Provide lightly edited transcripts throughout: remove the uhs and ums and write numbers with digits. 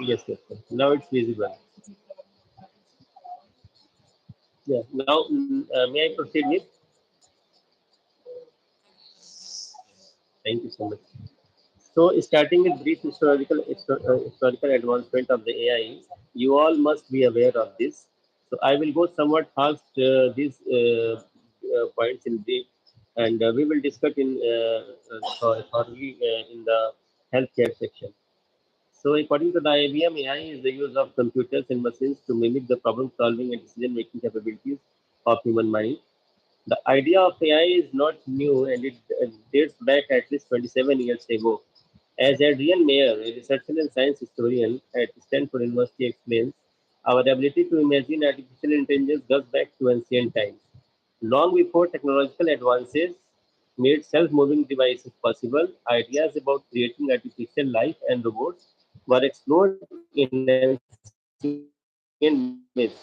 Yes, yes, yes. Now it's visible. Yeah. Now, may I proceed with? Thank you so much. So, starting with brief historical advancement of the AI, you all must be aware of this. So, I will go somewhat past these points in brief, and we will discuss in thoroughly in the healthcare section. So, according to the IBM, AI is the use of computers and machines to mimic the problem-solving and decision-making capabilities of human mind. The idea of AI is not new and it dates back at least 27 years ago. As Adrian Mayer, a researcher and science historian at Stanford University, explains, our ability to imagine artificial intelligence goes back to ancient times. Long before technological advances made self moving devices possible, ideas about creating artificial life and robots were explored in ancient myths.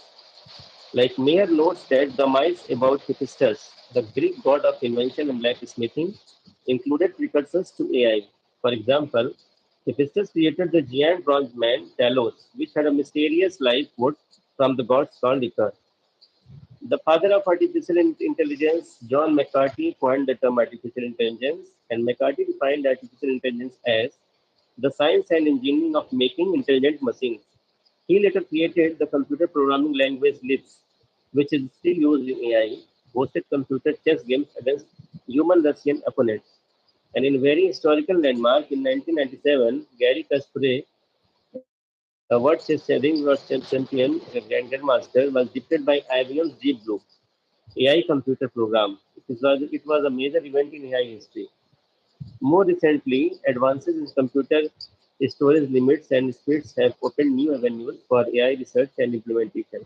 Like Mayer notes that the mice about Hephaestus, the Greek god of invention and blacksmithing, included precursors to AI. For example, Hephaestus created the giant bronze man Talos, which had a mysterious life wood from the gods called Icar. The father of artificial intelligence, John McCarthy, coined the term artificial intelligence, and McCarthy defined artificial intelligence as the science and engineering of making intelligent machines. He later created the computer programming language Lisp, which is still used in AI, hosted computer chess games against human Russian opponents. And in very historical landmark, in 1997, Gary Kasparov, a World Chess Champion Grandmaster, was defeated by IBM's Deep Blue AI computer program. It was a major event in AI history. More recently, advances in computer storage limits and speeds have opened new avenues for AI research and implementation,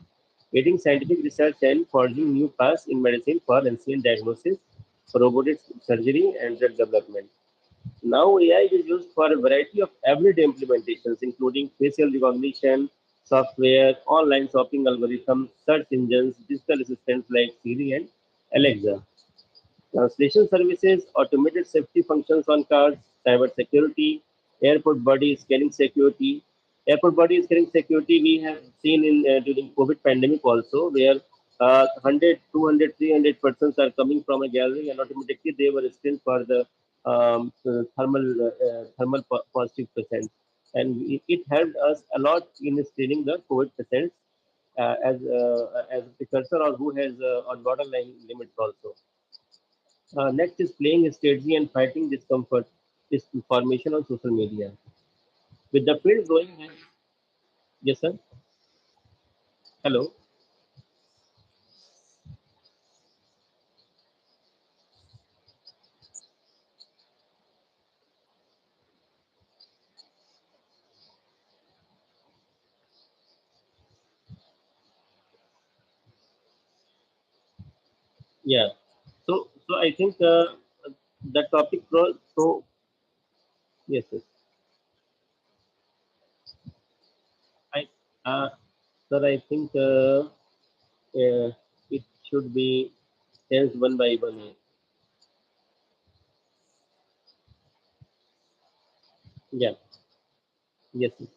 aiding scientific research and forging new paths in medicine for ancient diagnosis, robotic surgery, and drug development. Now, AI is used for a variety of everyday implementations, including facial recognition, software, online shopping algorithms, search engines, digital assistants like Siri and Alexa, translation services, automated safety functions on cars, cyber security, airport body scanning security. Airport body scanning security we have seen in during COVID pandemic also, where 100, 200, 300 persons are coming from a gallery and automatically they were screened for the thermal positive percent. And it helped us a lot in screening the COVID patients as a precursor or who has on borderline limits also. Next is playing strategy and fighting discomfort, disinformation on social media. With the field growing, yes, sir. Hello. Yeah. So I think the topic so yes, yes. I sir, I think it should be changed one by one. Yeah. Yes. Yes.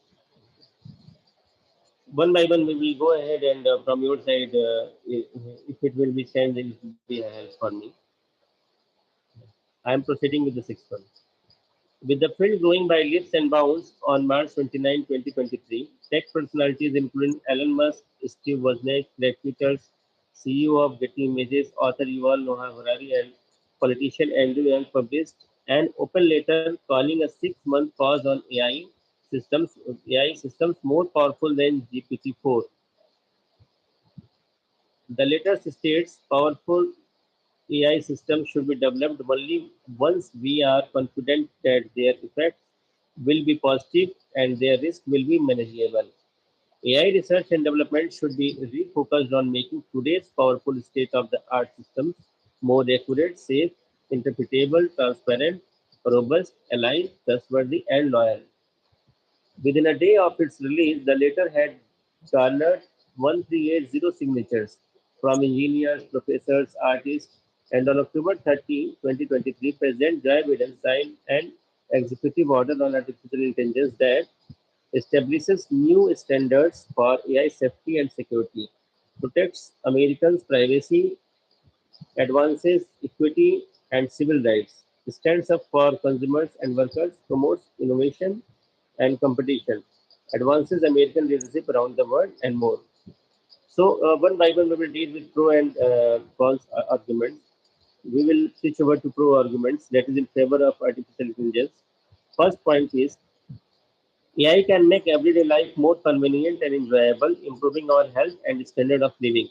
One by one, we will go ahead and from your side, if it will be changed, it will be a help for me. I am proceeding with the sixth one. With the field growing by leaps and bounds on March 29, 2023, tech personalities including Elon Musk, Steve Wozniak, Greg Peters, CEO of Getty Images, author Yuval Noah Harari, and politician Andrew Yang published an open letter calling a 6-month pause on AI systems more powerful than GPT-4. The letter states powerful AI systems should be developed only once we are confident that their effects will be positive and their risk will be manageable. AI research and development should be refocused on making today's powerful state of the art systems more accurate, safe, interpretable, transparent, robust, aligned, trustworthy, and loyal. Within a day of its release, the letter had garnered 1380 signatures from engineers, professors, artists, and on October 30, 2023, President Joe Biden signed an executive order on artificial intelligence that establishes new standards for AI safety and security, protects Americans' privacy, advances equity and civil rights, stands up for consumers and workers, promotes innovation and competition, advances American leadership around the world, and more. So, one by one, we will deal with pro and cons arguments. We will switch over to pro arguments, that is in favor of artificial intelligence. First point is AI can make everyday life more convenient and enjoyable, improving our health and standard of living.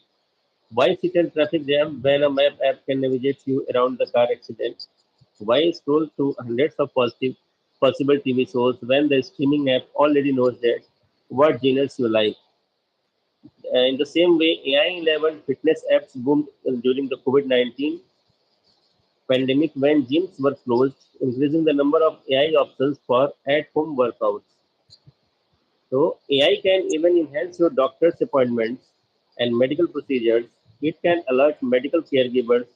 Why sit in traffic jam when a map app can navigate you around the car accident? Why scroll through hundreds of possible TV shows when the streaming app already knows that what genres you like? In the same way, AI-enabled fitness apps boomed during the COVID-19 pandemic when gyms were closed, increasing the number of AI options for at-home workouts. So AI can even enhance your doctor's appointments and medical procedures. It can alert medical caregivers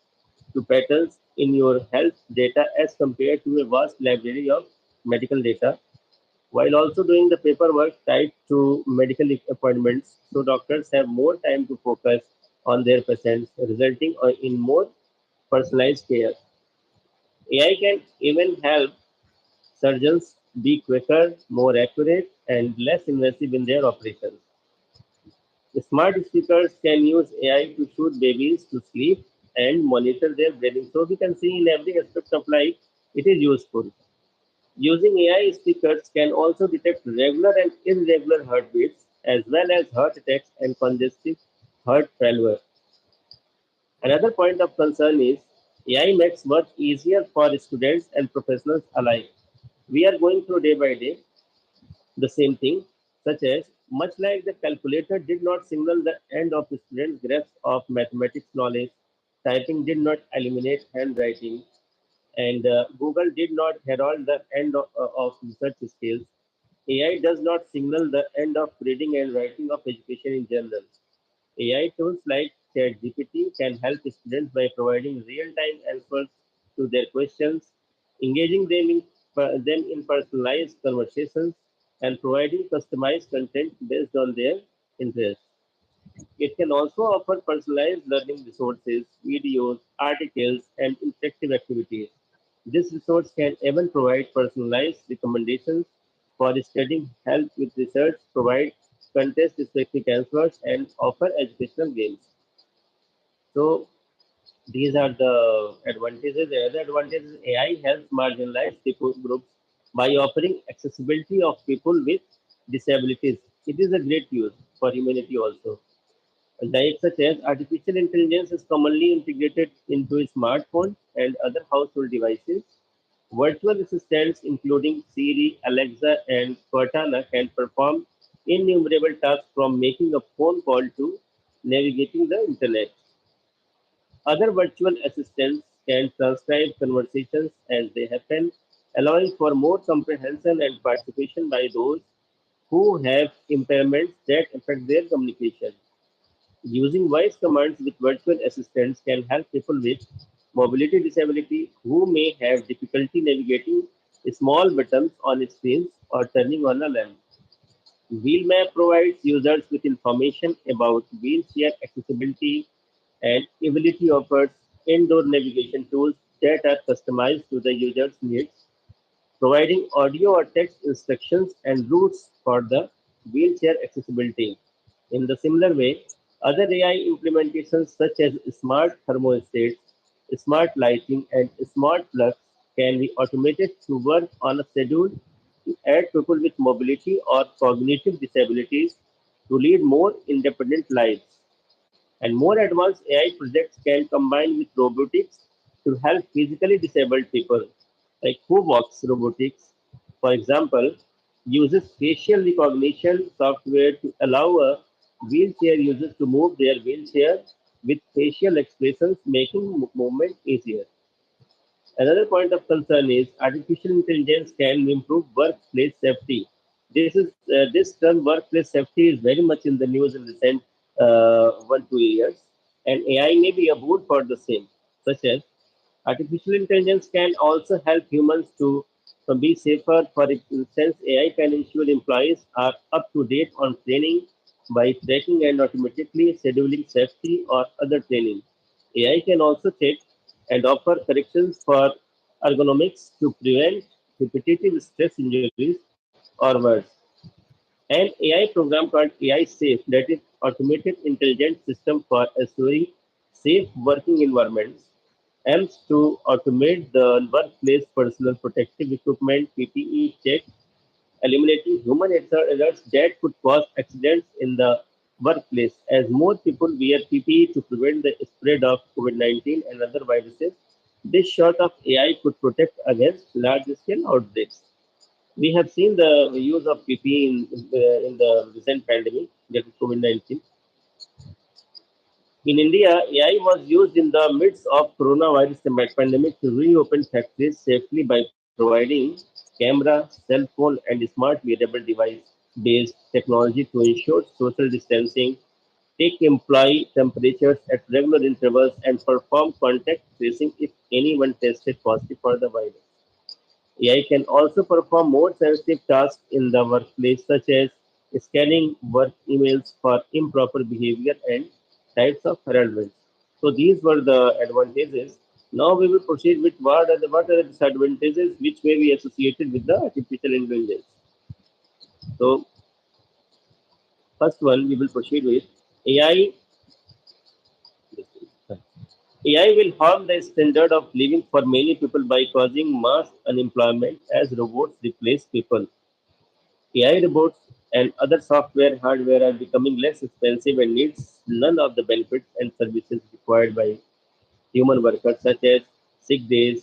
to patterns in your health data as compared to a vast library of medical data, while also doing the paperwork tied to medical appointments. So doctors have more time to focus on their patients, resulting in more personalized care. AI can even help surgeons be quicker, more accurate, and less invasive in their operations. Smart speakers can use AI to soothe babies to sleep and monitor their breathing. So we can see in every aspect of life, it is useful. Using AI speakers can also detect regular and irregular heartbeats, as well as heart attacks and congestive heart failure. Another point of concern is AI makes work easier for students and professionals alike. We are going through day by day the same thing, such as much like the calculator did not signal the end of the student's grasp of mathematics knowledge, typing did not eliminate handwriting, and Google did not herald the end of research skills. AI does not signal the end of reading and writing of education in general. AI tools like ChatGPT can help students by providing real-time answers to their questions, engaging them in personalized conversations, and providing customized content based on their interests. It can also offer personalized learning resources, videos, articles, and interactive activities. This resource can even provide personalized recommendations for studying, help with research, provide contest-specific answers, and offer educational games. So these are the advantages. The other advantage is AI helps marginalized people groups by offering accessibility of people with disabilities. It is a great use for humanity also. Like such as artificial intelligence is commonly integrated into smartphones and other household devices. Virtual assistants, including Siri, Alexa, and Cortana, can perform innumerable tasks from making a phone call to navigating the internet. Other virtual assistants can transcribe conversations as they happen, allowing for more comprehension and participation by those who have impairments that affect their communication. Using voice commands with virtual assistants can help people with mobility disability who may have difficulty navigating small buttons on screens or turning on a lamp. Wheelmap provides users with information about wheelchair accessibility and ability offers indoor navigation tools that are customized to the user's needs, providing audio or text instructions and routes for the wheelchair accessibility. In the similar way, other AI implementations such as smart thermostats, smart lighting, and smart plugs can be automated to work on a schedule to aid people with mobility or cognitive disabilities to lead more independent lives. And more advanced AI projects can combine with robotics to help physically disabled people, like who walks robotics, for example, uses facial recognition software to allow a wheelchair user to move their wheelchair with facial expressions, making movement easier. Another point of concern is artificial intelligence can improve workplace safety. This term workplace safety is very much in the news in recent 1 2 years, and AI may be a boon for the same. Such as artificial intelligence can also help humans to be safer. For instance, AI can ensure employees are up to date on training by tracking and automatically scheduling safety or other training. AI can also check and offer corrections for ergonomics to prevent repetitive stress injuries or worse. An AI program called AI Safe, that is automated intelligent system for assuring safe working environments, aims to automate the workplace personal protective equipment PPE check, eliminating human errors that could cause accidents in the workplace. As more people wear PPE to prevent the spread of COVID-19 and other viruses, this sort of AI could protect against large-scale outbreaks. We have seen the use of PPE in the recent pandemic, that is COVID-19. In India, AI was used in the midst of coronavirus pandemic to reopen factories safely by providing camera, cell phone, and smart wearable device-based technology to ensure social distancing, take employee temperatures at regular intervals, and perform contact tracing if anyone tested positive for the virus. AI can also perform more sensitive tasks in the workplace, such as scanning work emails for improper behavior and types of harassment. So these were the advantages. Now we will proceed with what are the disadvantages which may be associated with the artificial intelligence. So first one we will proceed with AI. AI will harm the standard of living for many people by causing mass unemployment as robots replace people. AI robots and other software hardware are becoming less expensive and needs none of the benefits and services required by human workers such as sick days,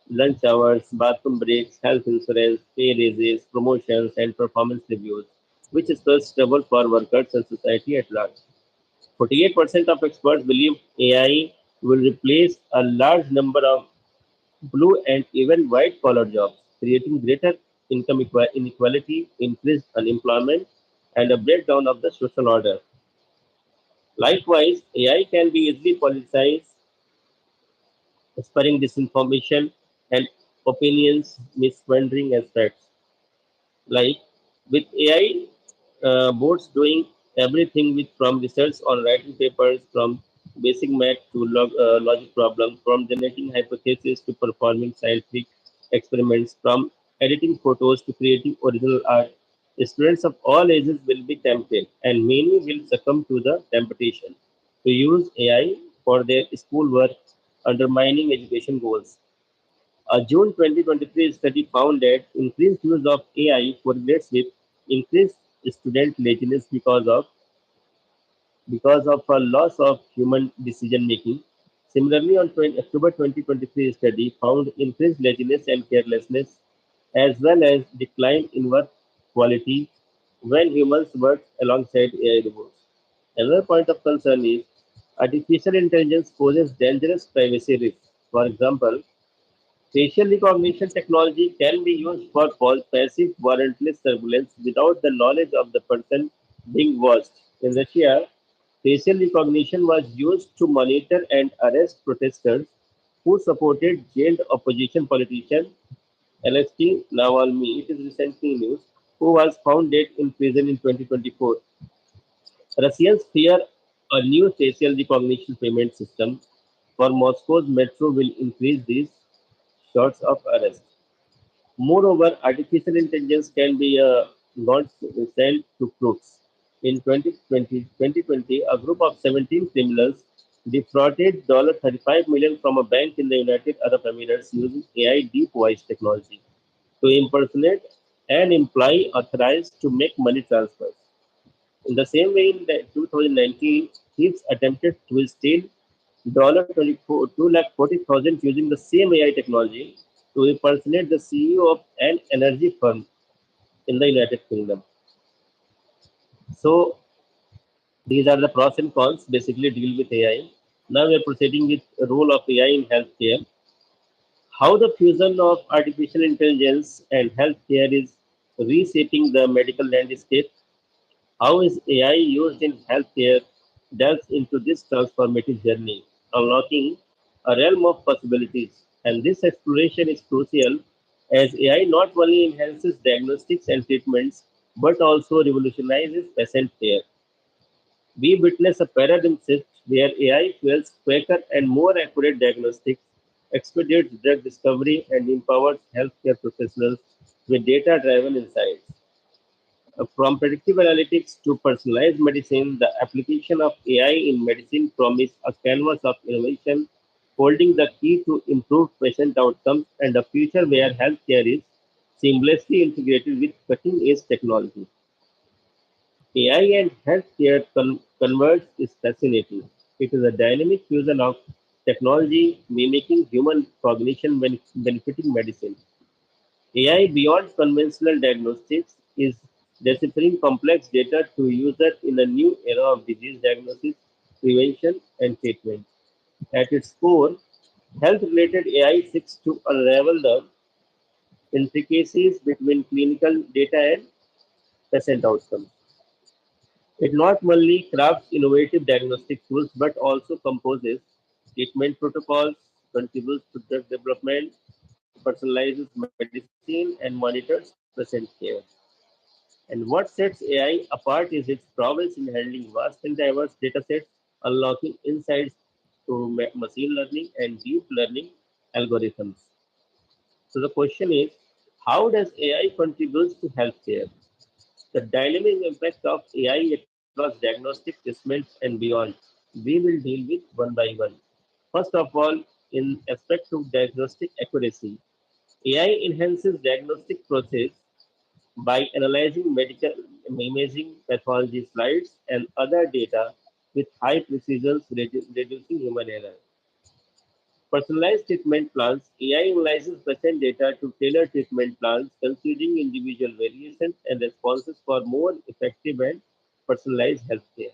lunch hours, bathroom breaks, health insurance, pay raises, promotions, and performance reviews, which is thus trouble for workers and society at large. 48% of experts believe AI will replace a large number of blue and even white collar jobs, creating greater income inequality, increased unemployment, and a breakdown of the social order. Likewise, AI can be easily politicized, spreading disinformation and opinions, misrendering as facts. Like with AI boards doing everything with from research on writing papers, from basic math to logic problems, from generating hypotheses to performing scientific experiments, from editing photos to creating original art. Students of all ages will be tempted, and many will succumb to the temptation to use AI for their schoolwork, undermining education goals. A June 2023 study found that increased use of AI correlates with increased student laziness because of a loss of human decision making. Similarly, on October 2023 study found increased laziness and carelessness as well as decline in work quality when humans work alongside AI robots. Another point of concern is artificial intelligence poses dangerous privacy risks. For example, facial recognition technology can be used for passive warrantless surveillance without the knowledge of the person being watched. In Russia, facial recognition was used to monitor and arrest protesters who supported jailed opposition politician Alexei Navalny. It is recently news who was found dead in prison in 2024. Russians fear a new facial recognition payment system for Moscow's metro will increase these shots of arrest. Moreover, artificial intelligence can be not sent to crooks. In 2020, a group of 17 criminals defrauded $35 million from a bank in the United Arab Emirates using AI deep voice technology to impersonate an employee authorized to make money transfers. In the same way, in the 2019, thieves attempted to steal 240,000 using the same AI technology to impersonate the CEO of an energy firm in the United Kingdom. So these are the pros and cons basically deal with AI. Now we are proceeding with the role of AI in healthcare. How the fusion of artificial intelligence and healthcare is reshaping the medical landscape. How is AI used in healthcare delves into this transformative journey, unlocking a realm of possibilities. And this exploration is crucial as AI not only enhances diagnostics and treatments but also revolutionizes patient care. We witness a paradigm shift where AI fuels quicker and more accurate diagnostics, expedites drug discovery, and empowers healthcare professionals with data driven insights. From predictive analytics to personalized medicine, the application of AI in medicine promise a canvas of innovation, holding the key to improved patient outcomes and a future where healthcare is seamlessly integrated with cutting edge technology. AI and healthcare converge is fascinating. It is a dynamic fusion of technology mimicking human cognition when benefiting medicine. AI beyond conventional diagnostics is deciphering complex data to users in a new era of disease diagnosis, prevention, and treatment. At its core, health related AI seeks to unravel the intricacies between clinical data and patient outcomes. It not only crafts innovative diagnostic tools but also composes treatment protocols, contributes to drug development, personalizes medicine, and monitors patient care. And what sets AI apart is its prowess in handling vast and diverse datasets, unlocking insights through machine learning and deep learning algorithms. So the question is, how does AI contribute to healthcare? The dynamic impact of AI across diagnostic treatments and beyond, we will deal with one by one. First of all, in aspect of diagnostic accuracy, AI enhances diagnostic process by analyzing medical imaging, pathology slides, and other data with high precision, reducing human error. Personalized treatment plans, AI analyzes patient data to tailor treatment plans, considering individual variations and responses for more effective and personalized healthcare.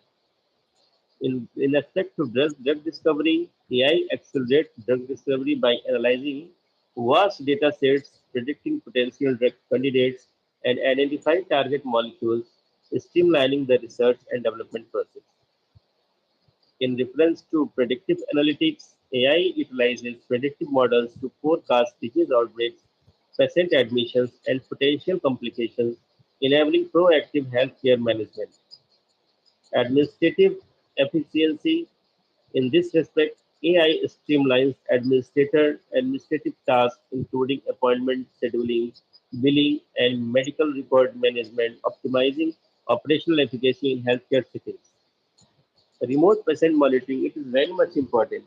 In respect to drug discovery, AI accelerates drug discovery by analyzing vast data sets, predicting potential drug candidates, and identifying target molecules, streamlining the research and development process. In reference to predictive analytics, AI utilizes predictive models to forecast disease outbreaks, patient admissions, and potential complications, enabling proactive healthcare management. Administrative efficiency. In this respect, AI streamlines administrative tasks, including appointment scheduling, billing, and medical record management, optimizing operational efficacy in healthcare settings. Remote patient monitoring, it is very much important.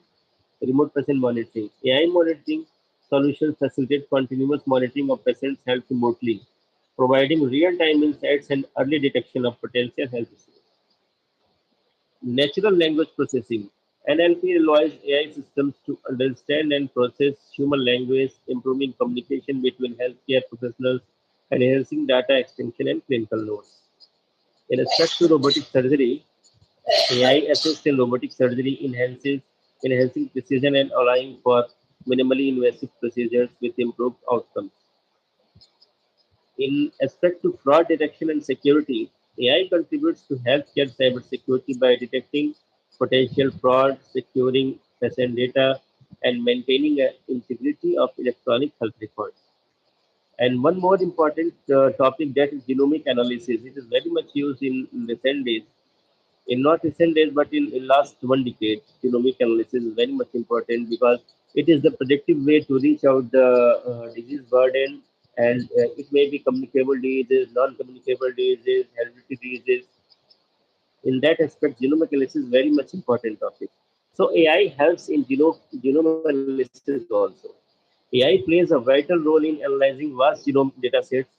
Remote patient monitoring. AI monitoring solutions facilitate continuous monitoring of patients' health remotely, providing real-time insights and early detection of potential health issues. Natural language processing. NLP relies AI systems to understand and process human language, improving communication between healthcare professionals, and enhancing data extraction and clinical notes. In respect to robotic surgery, AI assists in robotic surgery enhancing precision and allowing for minimally invasive procedures with improved outcomes. In respect to fraud detection and security, AI contributes to healthcare cybersecurity by detecting potential fraud, securing patient data, and maintaining the integrity of electronic health records. And one more important topic, that is genomic analysis. It is very much used in recent days. In not recent days, but in last one decade, genomic analysis is very much important because it is the predictive way to reach out the disease burden, and it may be communicable diseases, non-communicable diseases, hereditary diseases. In that aspect, genomic analysis is very much important topic. So AI helps in genome analysis also. AI plays a vital role in analyzing vast genome data sets,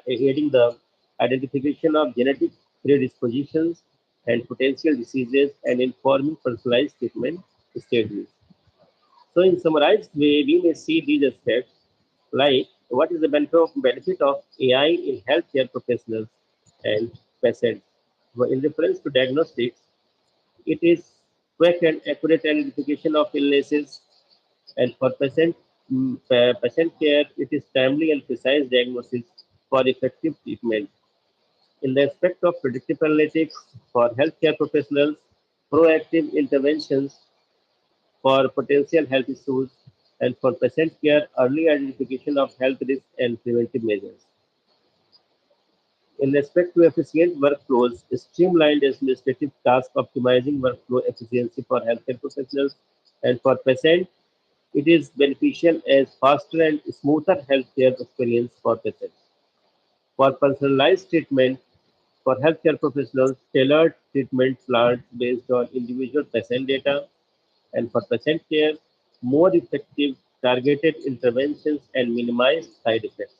aiding the identification of genetic predispositions and potential diseases and informing personalized treatment strategies. So, in summarized way, we may see these aspects like what is the benefit of AI in healthcare professionals and patients. Well, in reference to diagnostics, it is quick and accurate identification of illnesses, and for patient care, it is timely and precise diagnosis for effective treatment. In the aspect of predictive analytics for healthcare professionals, proactive interventions for potential health issues, and for patient care, early identification of health risks and preventive measures. In respect to efficient workflows, streamlined administrative tasks optimizing workflow efficiency for healthcare professionals and for patients, it is beneficial as faster and smoother healthcare experience for patients. For personalized treatment, for healthcare professionals, tailored treatment plans based on individual patient data, and for patient care, more effective targeted interventions and minimized side effects.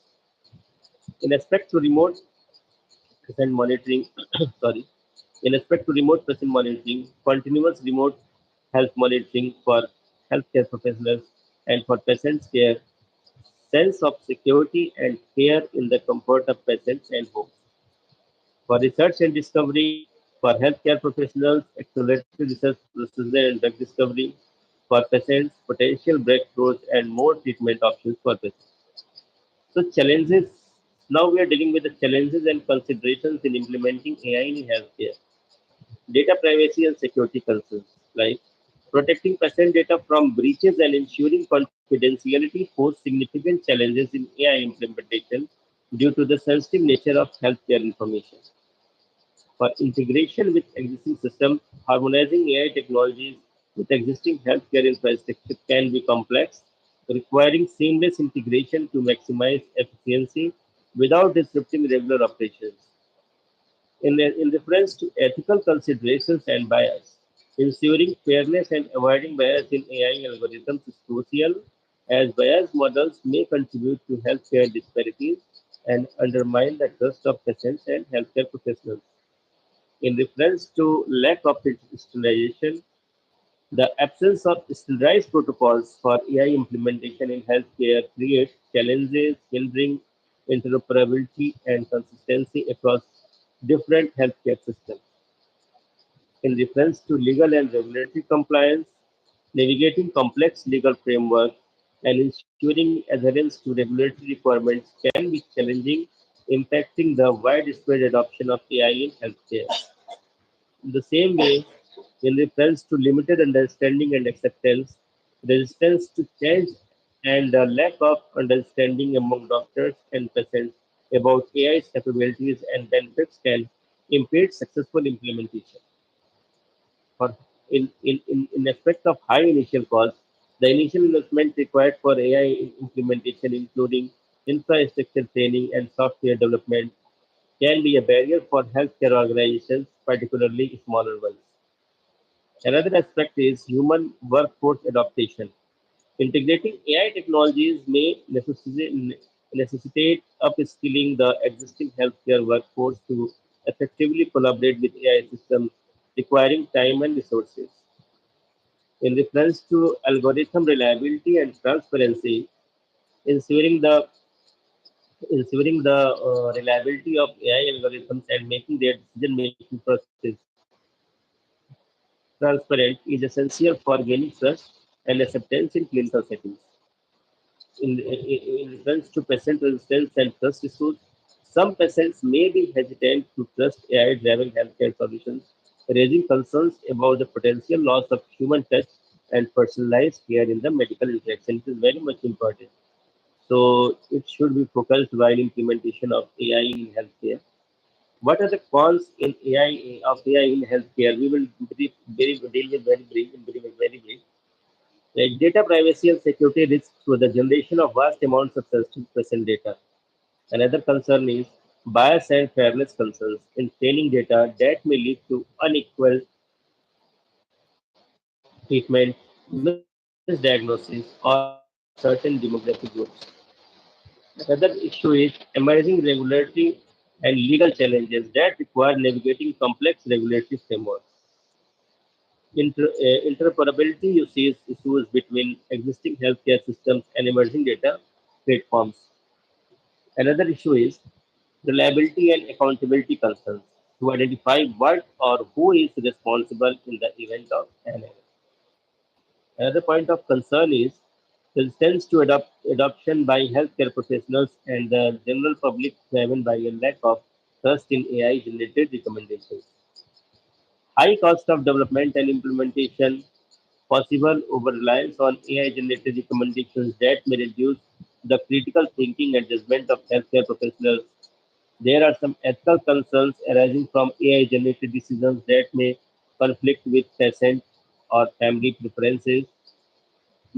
In respect to remote patient monitoring, sorry, in respect to remote patient monitoring, continuous remote health monitoring for healthcare professionals and for patients care, sense of security and care in the comfort of patients and homes. For research and discovery, for healthcare professionals, accelerated research procedure and drug discovery, for patients, potential breakthroughs and more treatment options for patients. So challenges. Now we are dealing with the challenges and considerations in implementing AI in healthcare. Data privacy and security concerns, like protecting patient data from breaches and ensuring confidentiality pose significant challenges in AI implementation due to the sensitive nature of healthcare information. For integration with existing systems, harmonizing AI technologies with existing healthcare infrastructure can be complex, requiring seamless integration to maximize efficiency without disrupting regular operations. In reference to ethical considerations and bias, ensuring fairness and avoiding bias in AI algorithms is crucial, as biased models may contribute to healthcare disparities and undermine the trust of patients and healthcare professionals. In reference to lack of standardization, the absence of standardized protocols for AI implementation in healthcare creates challenges hindering interoperability and consistency across different healthcare systems. In reference to legal and regulatory compliance, navigating complex legal frameworks and ensuring adherence to regulatory requirements can be challenging, impacting the widespread adoption of AI in healthcare. In the same way, in reference to limited understanding and acceptance, resistance to change and the lack of understanding among doctors and patients about AI's capabilities and benefits can impede successful implementation. For in aspect of high initial cost, the initial investment required for AI implementation, including infrastructure training and software development, can be a barrier for healthcare organizations, particularly smaller ones. Another aspect is human workforce adaptation. Integrating AI technologies may necessitate upskilling the existing healthcare workforce to effectively collaborate with AI systems, requiring time and resources. In reference to algorithm reliability and transparency, ensuring the reliability of AI algorithms and making their decision-making process transparent is essential for gaining trust and acceptance in clinical settings. In reference to patient resistance and trust issues, some patients may be hesitant to trust AI-driven healthcare solutions, raising concerns about the potential loss of human touch and personalized care in the medical interaction. It is very much important. So it should be focused while implementation of AI in healthcare. What are the cons in AI of AI in healthcare? We will deal with very brief. Like data privacy and security risks through the generation of vast amounts of sensitive patient data. Another concern is bias and fairness concerns in training data that may lead to unequal treatment, misdiagnosis, or bias in certain demographic groups. Another issue is emerging regulatory and legal challenges that require navigating complex regulatory frameworks. Interoperability uses issues between existing healthcare systems and emerging data platforms. Another issue is reliability and accountability concerns to identify what or who is responsible in the event of an error. Another point of concern is resistance to adoption by healthcare professionals and the general public driven by a lack of trust in AI generated recommendations. High cost of development and implementation. possible over reliance on AI-generated recommendations that may reduce the critical thinking and judgment of healthcare professionals. There are some ethical concerns arising from AI-generated decisions that may conflict with patient or family preferences.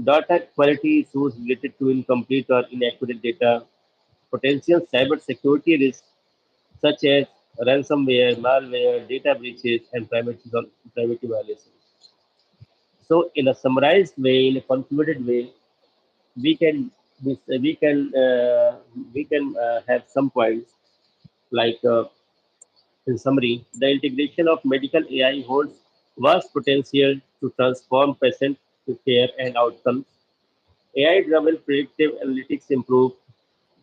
Data quality issues related to incomplete or inaccurate data, potential cybersecurity risks such as ransomware, malware, data breaches, and privacy violations. So, in a summarized way, in a concluded way, we can we can have some points like in summary, the integration of medical AI holds vast potential to transform patient care and outcomes. AI-driven predictive analytics improve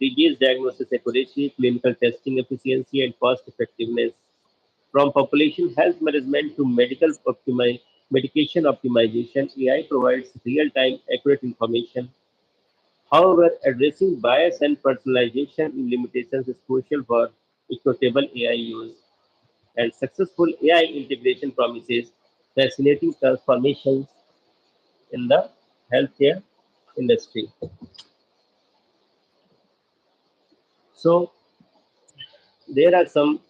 disease diagnosis accuracy, clinical testing efficiency, and cost effectiveness. From population health management to medication optimization, AI provides real-time accurate information. However, addressing bias and personalization limitations is crucial for equitable AI use. And successful AI integration promises fascinating transformations in the healthcare industry. So, there are some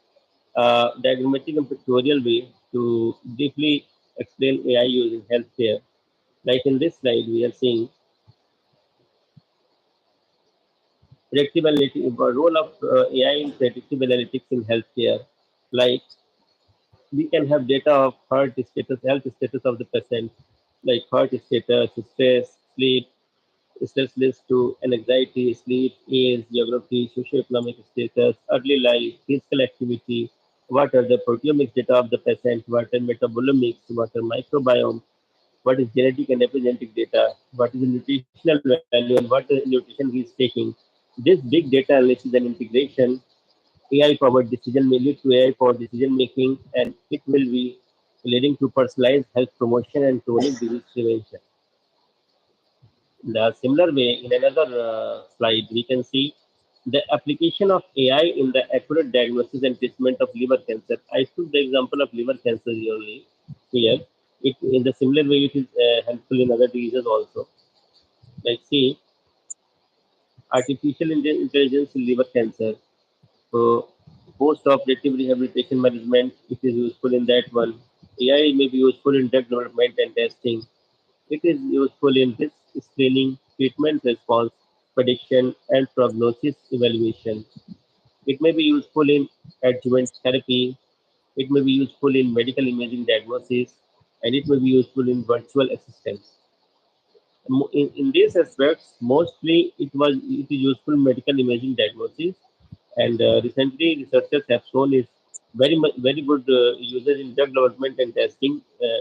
diagrammatic and pictorial way to deeply explain AI use in healthcare. Like in this slide, we are seeing predictive analytics, role of AI in predictive analytics in healthcare. Like we can have data of heart status, health status of the patient, like heart status, stress, sleep, stress leads to anxiety, sleep, age, geography, socioeconomic status, early life, physical activity, what are the proteomics data of the patient, what are metabolomics, what are microbiome, what is genetic and epigenetic data, what is the nutritional value, and what the nutrition he is taking. This big data analysis and integration, AI powered decision may lead to AI powered decision making, and it will be leading to personalized health promotion and chronic disease prevention. In the similar way, in another slide, we can see the application of AI in the accurate diagnosis and treatment of liver cancer. I took the example of liver cancer here. It, in the similar way, it is helpful in other diseases also. Like see, artificial intelligence in liver cancer. So, post-operative rehabilitation management, it is useful in that one. AI may be useful in drug development and testing. It is useful in risk screening, treatment response, prediction, and prognosis evaluation. It may be useful in adjuvant therapy. It may be useful in medical imaging diagnosis, and it may be useful in virtual assistance. In these aspects, mostly it is useful in medical imaging diagnosis, and recently researchers have shown is very good usage in drug development and testing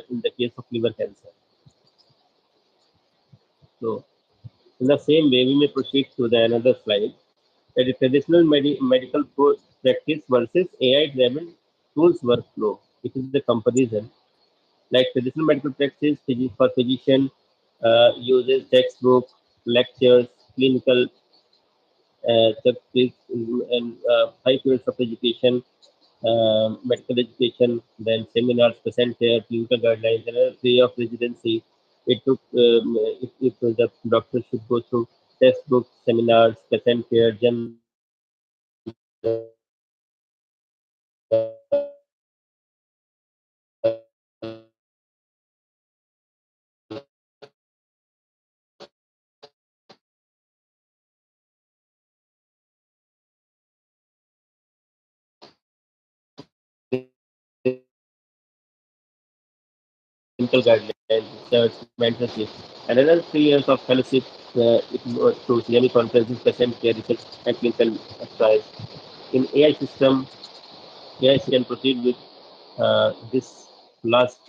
in the case of liver cancer. So, in the same way, we may proceed to the another slide. That is traditional medical practice versus AI-driven tools workflow. It is the comparison. Like traditional medical practice for physician uses textbook, lectures, clinical checklist, and 5 years of education, medical education, then seminars, present care, clinical guidelines, and another 3 year of residency. It took if the doctor should go through textbooks, seminars, present care, general clinical guidelines, research, mentorship, and another 3 years of fellowship through CME conferences, patient care research, and clinical trials. In AI system, yes, you can proceed with this last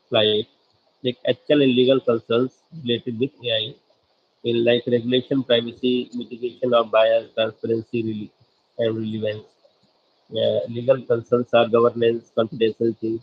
slide, like ethical and legal concerns related with AI in like regulation, privacy, mitigation of bias, transparency, and relevance. Legal concerns are governance, confidentiality,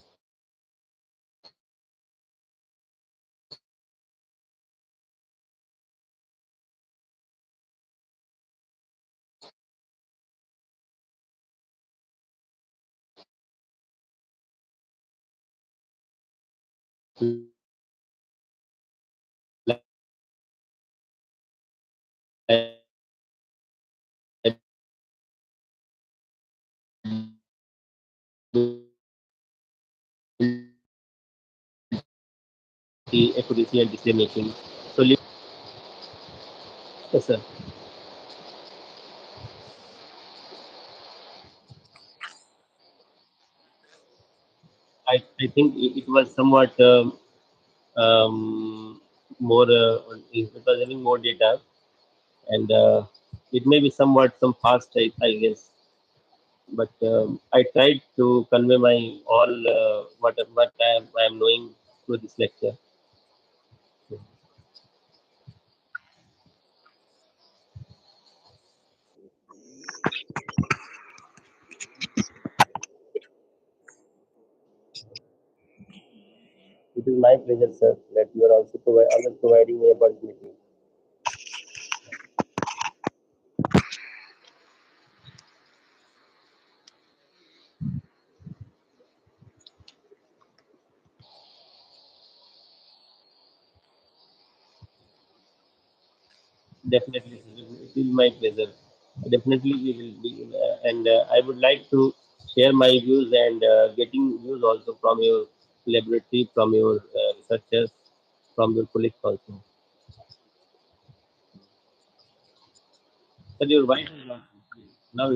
accuracy and decision making. So, yes, sir. I think it was somewhat more, it was having more data, and it may be somewhat some fast, I guess. But I tried to convey my all what I am knowing through this lecture. It is my pleasure, sir, that you are also always providing me opportunity. Definitely, it is my pleasure. Definitely, we will be, and I would like to share my views and getting views also from your laboratory, from your researchers, from your colleagues also. But your wife is not now.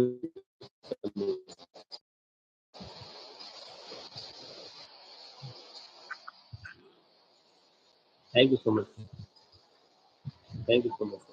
Thank you so much. Thank you so much.